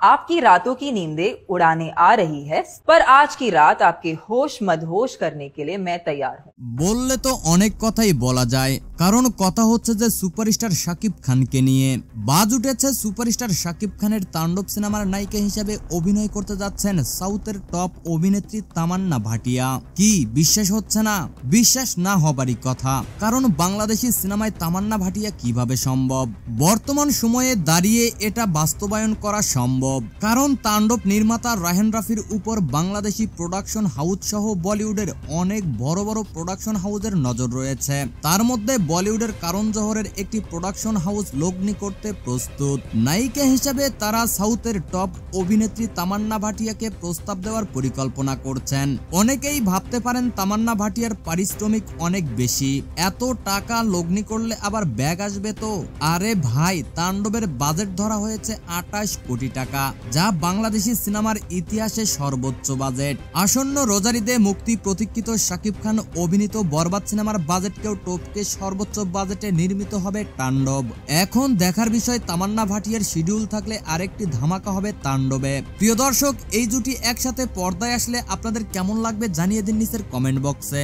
आपकी रातों की नींदें उड़ाने आ रही है, पर आज की रात आपके होश मदहोश करने के लिए मैं तैयार हूँ। বললে তো অনেক কথাই বলা যায়, কারণ কথা হচ্ছে যে সুপারস্টার শাকিব খানকে নিয়ে বাজ উঠেছে। সুপারস্টার শাকিব খানের তাণ্ডব সিনেমার নায়িকা হিসেবে অভিনয় করতে যাচ্ছেন সাউথের টপ অভিনেত্রী তামান্না ভাটিয়া। কি বিশ্বাস হচ্ছে না? বিশ্বাস না হবারই কথা, কারণ বাংলাদেশি সিনেমায় তামান্না ভাটিয়া কিভাবে সম্ভব? বর্তমান সময়ে দাঁড়িয়ে এটা বাস্তবায়ন করা সম্ভব, কারণ তাণ্ডব নির্মাতা রাহেন রাফির উপর বাংলাদেশি প্রোডাকশন হাউস সহ বলিউডের অনেক বড় বড় প্রোডাকশন হাউসের নজর রয়েছে। তার মধ্যে বলিউডের কারণ জোহরের একটি প্রোডাকশন হাউস লগ্নি করতে প্রস্তুত। নায়িকা হিসেবে তারা সাউথের টপ অভিনেত্রী তামান্না ভাটিয়াকে প্রস্তাব দেওয়ার পরিকল্পনা করছেন। অনেকেই ভাবতে পারেন তামান্না ভাটিয়ার পারিশ্রমিক অনেক বেশি, এত টাকা লগ্নি করলে আবার ব্যাগ আসবে তো। আরে ভাই, তাণ্ডবের বাজেট ধরা হয়েছে 28 কোটি টাকা, যা বাংলাদেশি সিনেমার ইতিহাসে সর্বোচ্চ বাজেট। আসন্ন রোজার ঈদে মুক্তি প্রতীক্ষিত শাকিব খান অভিনীত বরবাদ সিনেমার বাজেটকেও টপকে সর্বোচ্চ বাজেটে নির্মিত হবে তাণ্ডব। এখন দেখার বিষয় তামান্না ভাটিয়ার শিডিউল থাকলে আরেকটি ধামাকা হবে তাণ্ডবে। প্রিয় দর্শক, এই জুটি একসাথে পর্দায় আসলে আপনাদের কেমন লাগবে জানিয়ে দিন নিচের কমেন্ট বক্সে।